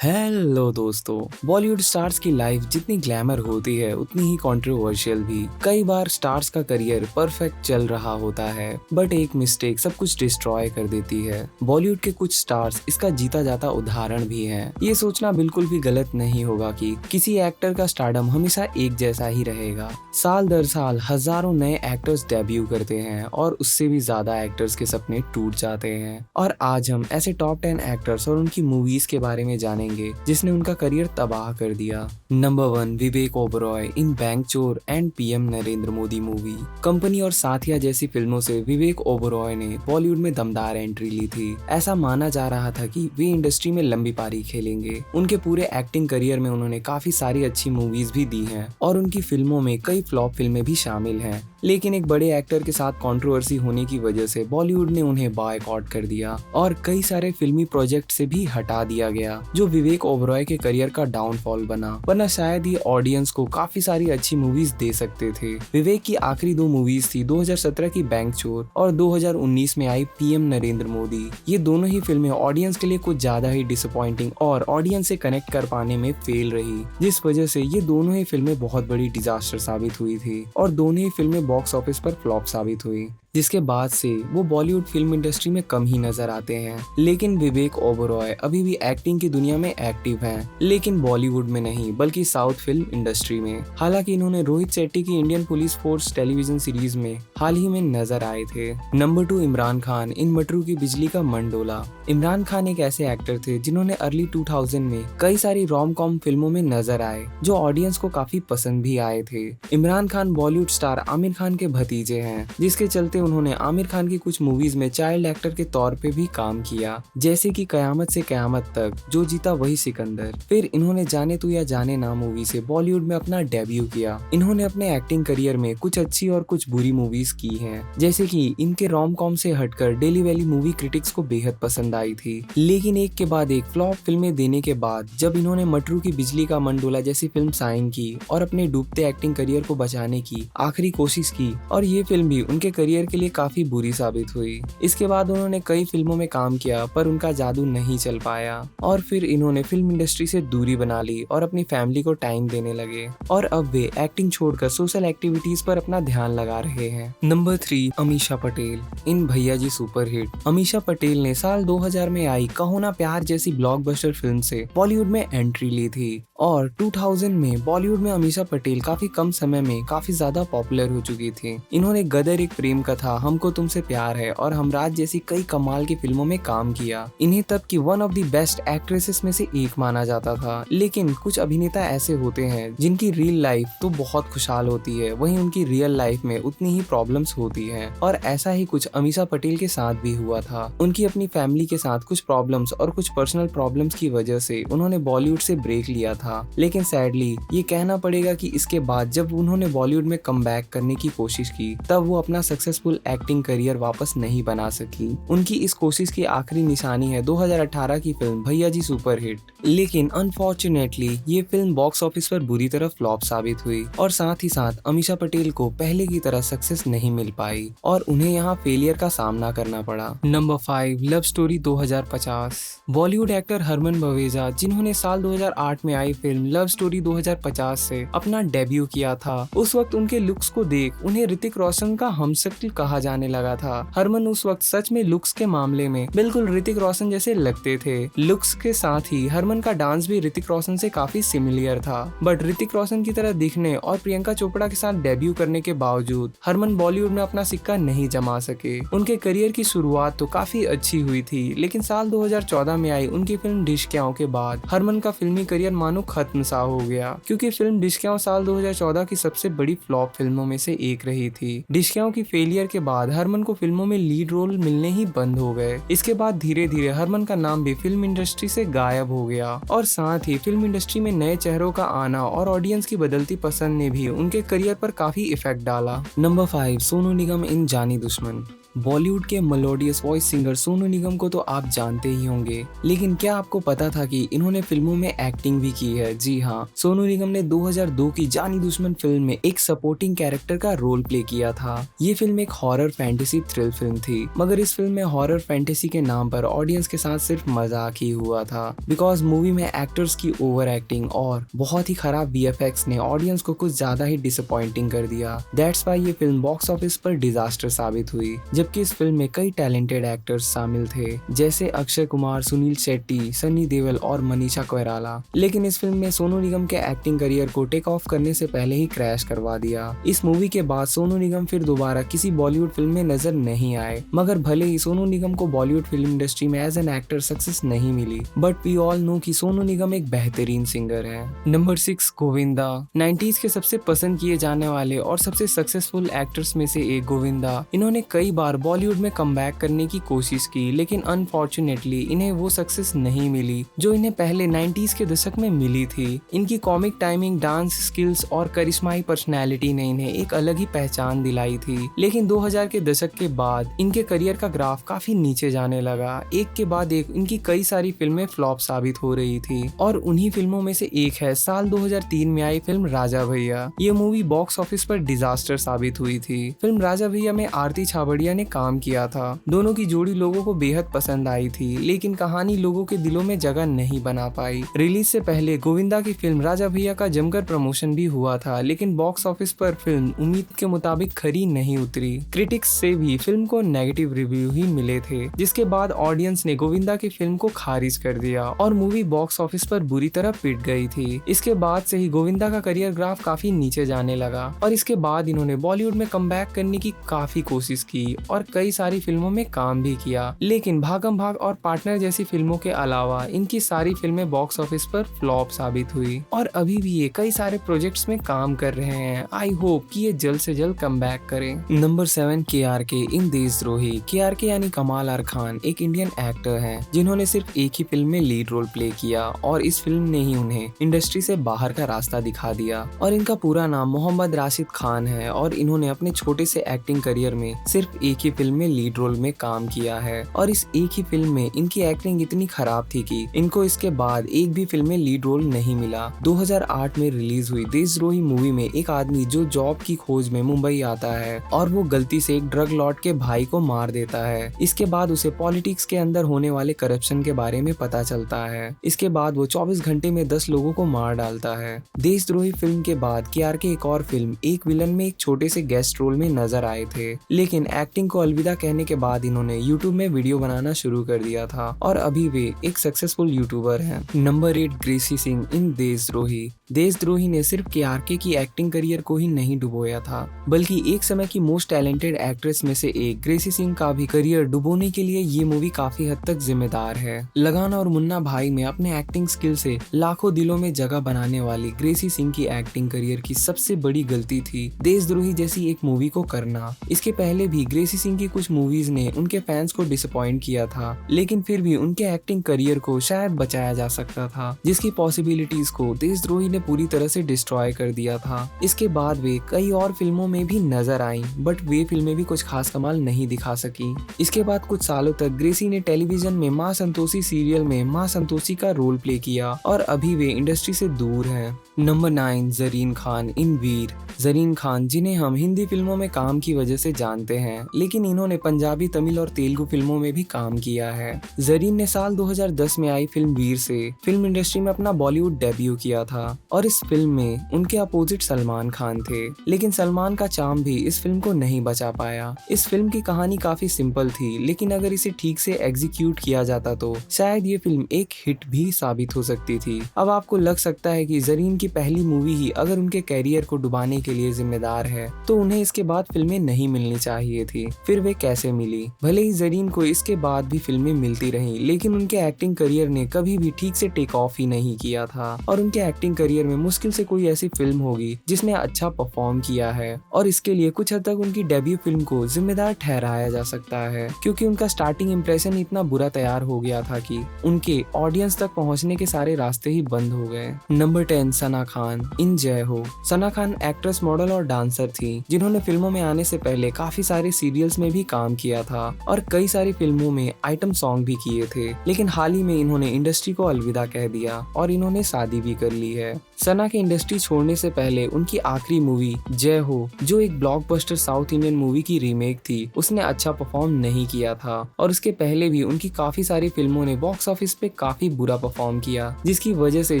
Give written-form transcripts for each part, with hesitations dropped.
Hello दोस्तों। Bollywood stars की life जितनी ग्लैमर होती है उतनी ही कंट्रोवर्शियल भी। कई बार स्टार्स का करियर परफेक्ट चल रहा होता है बट एक मिस्टेक सब कुछ डिस्ट्रॉय कर देती है। बॉलीवुड के कुछ स्टार्स इसका जीता जाता उदाहरण भी हैं। ये सोचना बिल्कुल भी गलत नहीं होगा कि किसी एक्टर का स्टारडम हमेशा एक जैसा ही रहेगा। साल दर साल हजारों नए एक्टर्स डेब्यू करते हैं और उससे भी ज्यादा एक्टर्स के सपने टूट जाते हैं। और आज हम ऐसे टॉप 10 एक्टर्स और उनकी मूवीज के बारे में जानेंगे जिसने उनका करियर तबाह कर दिया। नंबर 1, विवेक ओबरॉय इन बैंक चोर and PM Narendra Modi movie. Company और साथिया जैसी फिल्मों से विवेक ओबरॉय ने बॉलीवुड में दमदार एंट्री ली थी। ऐसा माना जा रहा था कि वे इंडस्ट्री में लंबी पारी खेलेंगे। उनके पूरे एक्टिंग करियर में उन्होंने काफी सारी अच्छी मूवीज भी दी हैं और उनकी फिल्मों में कई फ्लॉप फिल्में भी शामिल हैं। लेकिन एक बड़े एक्टर के साथ कंट्रोवर्सी होने की वजह से बॉलीवुड ने उन्हें बॉयकॉट कर दिया और कई सारे फिल्मी प्रोजेक्ट से भी हटा दिया गया, जो विवेक ओबरॉय के करियर का डाउनफॉल बना। वरना शायद ये ऑडियंस को काफी सारी अच्छी मूवीज दे सकते थे। विवेक की आखिरी दो मूवीज थी 2017 की बैंक चोर और 2019 में आई पीएम नरेंद्र मोदी। ये दोनों ही फिल्में ऑडियंस के लिए कुछ ज्यादा ही डिसअपॉइंटिंग और ऑडियंस से कनेक्ट कर पाने में फेल रही, जिस वजह से ये दोनों ही फिल्में बहुत बड़ी डिजास्टर साबित हुई थी और दोनों ही फिल्में बॉक्स ऑफिस पर फ्लॉप साबित हुई, जिसके बाद से वो बॉलीवुड फिल्म इंडस्ट्री में कम ही नजर आते हैं। लेकिन विवेक ओबरॉय अभी भी एक्टिंग की दुनिया में एक्टिव हैं, लेकिन बॉलीवुड में नहीं बल्कि साउथ फिल्म इंडस्ट्री में। हालांकि इन्होंने रोहित शेट्टी की Indian police force television series में हाल ही में नजर आए थे। नंबर 2, इमरान खान इन मटरू की बिजली का मंडोला। इमरान खान एक ऐसे एक्टर थे जिन्होंने अर्ली 2000 में कई सारी रोम कॉम फिल्मों में नजर आए जो ऑडियंस को काफी पसंद भी आए थे। इमरान खान बॉलीवुड स्टार आमिर खान के भतीजे हैं, जिसके चलते उन्होंने आमिर खान की कुछ मूवीज में चाइल्ड एक्टर के तौर पे भी काम किया, जैसे कि कयामत से कयामत तक, जो जीता वही सिकंदर। फिर इन्होंने जाने तू या जाने ना मूवी से बॉलीवुड में अपना डेब्यू किया। इन्होंने अपने एक्टिंग करियर में कुछ अच्छी और कुछ बुरी मूवीज की हैं, जैसे कि इनके रोम कॉम से हटकर डेली वैली मूवी क्रिटिक्स को बेहद पसंद आई थी। लेकिन एक के बाद एक फ्लॉप फिल्में देने के बाद जब इन्होंने मटरू की बिजली का मंडोला जैसी फिल्म साइन की और अपने डूबते एक्टिंग करियर को बचाने की आखिरी कोशिश की, और ये फिल्म भी उनके करियर के लिए काफी बुरी साबित हुई। इसके बाद उन्होंने कई फिल्मों में काम किया पर उनका जादू नहीं चल पाया और फिर इन्होंने फिल्म इंडस्ट्री से दूरी बना ली और अपनी फैमिली को टाइम देने लगे और अब वे एक्टिंग छोड़कर सोशल एक्टिविटीज पर अपना ध्यान लगा रहे हैं। नंबर 3, अमीषा पटेल इन भैया जी सुपरहिट। अमीषा पटेल ने साल 2000 में आई कहो ना प्यार जैसी ब्लॉकबस्टर फिल्म से बॉलीवुड में एंट्री ली थी और 2000 में बॉलीवुड में अमीषा पटेल काफी कम समय में काफी ज्यादा पॉपुलर हो चुकी थी। इन्होंने गदर एक प्रेम कथा, हमको तुमसे प्यार है और हमराज जैसी कई कमाल की फिल्मों में काम किया। इन्हें तब की one of the best actresses में से एक माना जाता था। लेकिन कुछ अभिनेता ऐसे होते हैं जिनकी रियल लाइफ तो बहुत खुशहाल होती है, वहीं उनकी रियल लाइफ में उतनी ही प्रॉब्लम्स होती हैं और ऐसा ही कुछ अमीषा पटेल के साथ भी हुआ था। उनकी अपनी फैमिली के साथ कुछ प्रॉब्लम्स और कुछ पर्सनल प्रॉब्लम्स की वजह से उन्होंने बॉलीवुड से ब्रेक लिया था। लेकिन सैडली ये कहना पड़ेगा कि इसके बाद जब उन्होंने बॉलीवुड में कम बैक करने की कोशिश की तब वो अपना सक्सेसफुल एक्टिंग करियर वापस नहीं बना सकी। उनकी इस कोशिश की आखिरी निशानी है 2018 की फिल्म भैया जी सुपरहिट। लेकिन अनफॉर्चुनेटली ये फिल्म बॉक्स ऑफिस पर बुरी तरह फ्लॉप साबित हुई और साथ ही साथ अमीषा पटेल को पहले की तरह सक्सेस नहीं मिल पाई और उन्हें यहाँ फेलियर का सामना करना पड़ा। Number 5, love story 2050। Bollywood actor Harman Baweja, जिन्होंने साल 2008 में आई फिल्म लव स्टोरी 2050 से अपना डेब्यू किया था। उस वक्त उनके लुक्स को देख उन्हें ऋतिक रोशन का हमशक्ल कहा जाने लगा था। हरमन उस वक्त सच में लुक्स के मामले में बिल्कुल ऋतिक रोशन जैसे लगते थे। लुक्स के साथ ही हरमन का डांस भी ऋतिक रोशन से काफी सिमिलियर था, बट ऋतिक रोशन की तरह दिखने और प्रियंका चोपड़ा के साथ डेब्यू करने के बावजूद हरमन बॉलीवुड में अपना सिक्का नहीं जमा सके। उनके करियर की शुरुआत तो काफी अच्छी हुई थी, लेकिन साल 2014 में आई उनकी फिल्म डिशक्याओं के बाद हरमन का फिल्मी करियर मानो खत्म सा हो गया, क्योंकि फिल्म डिशक्याओं साल 2014 की सबसे बड़ी फ्लॉप फिल्मों में से एक रही थी। डिशक्याओं की फेलियर के बाद हरमन को फिल्मों में लीड रोल मिलने ही बंद हो गए। इसके बाद धीरे धीरे हरमन का नाम भी फिल्म इंडस्ट्री से गायब हो गया और साथ ही फिल्म इंडस्ट्री में नए चेहरों का आना और ऑडियंस की बदलती पसंद ने भी उनके करियर पर काफी इफेक्ट डाला। नंबर 5, सोनू निगम इन जानी दुश्मन। बॉलीवुड के melodious voice singer Sonu Nigam को तो आप जानते ही होंगे, लेकिन क्या आपको पता था कि इन्होंने फिल्मों में एक्टिंग भी की है? जी हाँ, सोनू निगम ने 2002 की जानी दुश्मन फिल्म में एक सपोर्टिंग कैरेक्टर का रोल प्ले किया था। ये फिल्म एक हॉरर फैंटेसी थ्रिल फिल्म थी, मगर इस फिल्म में हॉरर फैंटेसी के नाम पर ऑडियंस के साथ सिर्फ मजाक ही हुआ था, बिकॉज मूवी में एक्टर्स की ओवर एक्टिंग और बहुत ही खराब VFX ने ऑडियंस को कुछ ज्यादा ही डिसअपॉइंटिंग कर दिया। दैट्स व्हाई ये फिल्म बॉक्स ऑफिस पर डिजास्टर साबित हुई, जबकि इस फिल्म में कई टैलेंटेड एक्टर्स शामिल थे, जैसे अक्षय कुमार, सुनील शेट्टी, सनी देओल और मनीषा कोइराला। लेकिन इस फिल्म में सोनू निगम के एक्टिंग करियर को टेक ऑफ करने से पहले ही क्रैश करवा दिया। इस मूवी के बाद सोनू निगम फिर दोबारा किसी बॉलीवुड फिल्म में नजर नहीं आए, मगर भले ही सोनू निगम को बॉलीवुड फिल्म इंडस्ट्री में एज एन एक्टर सक्सेस नहीं मिली, बट वी ऑल नो कि सोनू निगम एक बेहतरीन सिंगर है। नंबर 6, गोविंदा। 90s के सबसे पसंद किए जाने वाले और सबसे सक्सेसफुल एक्टर्स में से एक गोविंदा। इन्होंने कई बार बॉलीवुड में कमबैक करने की कोशिश की, लेकिन अनफॉर्चुनेटली इन्हें वो सक्सेस नहीं मिली जो इन्हें पहले 90s के दशक में मिली थी। इनकी कॉमिक टाइमिंग, डांस स्किल्स और करिश्माई पर्सनैलिटी ने इन्हें एक अलग ही पहचान दिलाई थी। लेकिन 2000 के दशक के बाद इनके करियर का ग्राफ काफी नीचे जाने लगा। एक के बाद एक इनकी कई सारी फिल्में फ्लॉप साबित हो रही थी, और उन्हीं फिल्मों में से एक है साल 2003 में आई फिल्म राजा भैया। ये मूवी बॉक्स ऑफिस पर डिजास्टर साबित हुई थी। फिल्म राजा भैया में आरती छाबड़िया ने काम किया था। दोनों की जोड़ी लोगों को बेहद पसंद आई थी, लेकिन कहानी लोगों के दिलों में जगह नहीं बना पाई। रिलीज से पहले गोविंदा की फिल्म राजा भैया का जमकर प्रमोशन भी हुआ था, लेकिन बॉक्स ऑफिस पर फिल्म उम्मीद के मुताबिक खरी नहीं उतरी। क्रिटिक्स से भी फिल्म को नेगेटिव रिव्यू ही मिले थे, जिसके बाद ऑडियंस ने गोविंदा की फिल्म को खारिज कर दिया और मूवी बॉक्स ऑफिस पर बुरी तरह पिट गई थी। इसके बाद से ही गोविंदा का करियर ग्राफ काफी नीचे जाने लगा, और इसके बाद इन्होंने बॉलीवुड में कमबैक करने की काफी कोशिश की और कई सारी फिल्मों में काम भी किया, लेकिन भागम भाग और पार्टनर जैसी फिल्मों के अलावा इनकी सारी फिल्में बॉक्स ऑफिस पर फ्लॉप साबित हुई, और अभी भी ये कई सारे प्रोजेक्ट्स में काम कर रहे हैं। आई होप कि ये जल्द से जल्द कमबैक करें। नंबर 7, KRK इन देशद्रोही। KRK यानी कमाल आर खान एक इंडियन एक्टर हैं, जिन्होंने सिर्फ एक ही फिल्म में लीड रोल प्ले किया, और इस फिल्म ने ही उन्हें इंडस्ट्री से बाहर का रास्ता दिखा दिया। और इनका पूरा नाम मोहम्मद राशिद खान है, और इन्होंने अपने छोटे से एक्टिंग करियर में सिर्फ एक ही फिल्म में लीड रोल में काम किया है, और इस एक ही फिल्म में इनकी एक्टिंग इतनी खराब थी कि इनको इसके बाद एक भी फिल्म में लीड रोल नहीं मिला। 2008 में रिलीज हुई देशद्रोही मूवी में एक आदमी जो जॉब की खोज में मुंबई आता है, और वो गलती से एक ड्रग लॉर्ड के भाई को मार देता है। इसके बाद उसे पॉलिटिक्स के अंदर होने वाले करप्शन के बारे में पता चलता है। इसके बाद वो 24 घंटे में 10 लोगों को मार डालता है। देशद्रोही फिल्म के बाद KRK एक और फिल्म एक विलन में एक छोटे से गेस्ट रोल में नजर आए थे, लेकिन एक्टिंग को अलविदा कहने के बाद इन्होंने यूट्यूब में वीडियो बनाना शुरू कर दिया था, और अभी वे एक सक्सेसफुल यूट्यूबर हैं। नंबर 8, ग्रेसी सिंह इन देशद्रोही। देशद्रोही ने सिर्फ KRK की एक्टिंग करियर को ही नहीं डुबोया था, बल्कि एक समय की मोस्ट टैलेंटेड एक्ट्रेस में से एक ग्रेसी सिंह का भी करियर डुबोने के लिए ये मूवी काफी हद तक जिम्मेदार है। लगान और मुन्ना भाई में अपने एक्टिंग स्किल से लाखों दिलों में जगह बनाने वाली ग्रेसी सिंह की एक्टिंग करियर की सबसे बड़ी गलती थी देशद्रोही जैसी एक मूवी को करना। इसके पहले भी ग्रेसी सिंह की कुछ मूवीज ने उनके फैंस को डिसअपॉइंट किया था, लेकिन फिर भी उनके एक्टिंग करियर को शायद बचाया जा सकता था, जिसकी पॉसिबिलिटीज को देशद्रोही ने पूरी तरह से डिस्ट्रॉय कर दिया था। इसके बाद वे कई और फिल्मों में भी नजर आई, बट वे फिल्में भी कुछ खास कमाल नहीं दिखा सकी। इसके बाद कुछ सालों तक ग्रेसी ने टेलीविजन में माँ संतोषी सीरियल में माँ संतोषी का रोल प्ले किया, और अभी वे इंडस्ट्री से दूर हैं। नंबर 9, जरीन खान इन वीर। जरीन खान, जिन्हें हम हिंदी फिल्मों में काम की वजह से जानते हैं, लेकिन इन्होंने पंजाबी, तमिल और तेलुगु फिल्मों में भी काम किया है। जरीन ने साल 2010 में आई फिल्म वीर से फिल्म इंडस्ट्री में अपना बॉलीवुड डेब्यू किया था, और इस फिल्म में उनके अपोजिट सलमान खान थे, लेकिन सलमान का चार्म भी इस फिल्म को नहीं बचा पाया। इस फिल्म की कहानी काफी सिंपल थी, लेकिन अगर इसे ठीक से एग्जीक्यूट किया जाता तो शायद ये फिल्म एक हिट भी साबित हो सकती थी। अब आपको लग सकता है कि जरीन की पहली मूवी ही अगर उनके कैरियर को डुबाने के लिए जिम्मेदार है, तो उन्हें इसके बाद फिल्में नहीं मिलनी चाहिए थी। फिर वे कैसे मिली? भले ही जरीन को इसके बाद भी फिल्में मिलती रहीं, लेकिन उनके एक्टिंग करियर ने कभी भी ठीक से टेक ऑफ ही नहीं किया था, और उनके एक्टिंग करियर में मुश्किल से कोई ऐसी फिल्म होगी जिसने अच्छा परफॉर्म किया है, और इसके लिए कुछ हद तक उनकी डेब्यू फिल्म को जिम्मेदार ठहराया जा सकता है, क्योंकि उनका स्टार्टिंग इंप्रेशन इतना बुरा तैयार हो गया था कि उनके ऑडियंस तक पहुंचने के सारे रास्ते ही बंद हो गए। नंबर 10, सना खान इन जय हो। सना खान एक्ट्रेस, मॉडल और डांसर थी, जिन्होंने फिल्मों में आने से पहले काफी सारे सीरियल सीरियल्स में भी काम किया था और कई सारी फिल्मों में आइटम सॉन्ग भी किए थे, लेकिन हाल ही में इन्होंने इंडस्ट्री को अलविदा कह दिया और इन्होंने शादी भी कर ली है। सना के इंडस्ट्री छोड़ने से पहले उनकी आखिरी मूवी जय हो, जो एक ब्लॉकबस्टर साउथ इंडियन मूवी की रीमेक थी, उसने अच्छा परफॉर्म नहीं किया था और उसके पहले भी उनकी काफी सारी फिल्मों ने बॉक्स ऑफिस पे काफी बुरा परफॉर्म किया, जिसकी वजह से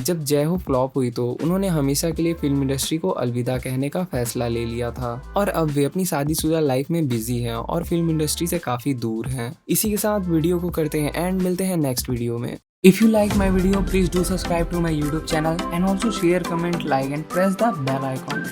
जब जय हो फ्लॉप हुई तो उन्होंने हमेशा के लिए फिल्म इंडस्ट्री को अलविदा कहने का फैसला ले लिया था और अब वे अपनी शादीशुदा लाइफ में बिजी हैं और फिल्म इंडस्ट्री से काफी दूर हैं। इसी के साथ वीडियो को करते हैं एंड मिलते हैं नेक्स्ट वीडियो में। If you like my video, please do subscribe to my YouTube channel and also share, comment, like and press the bell icon.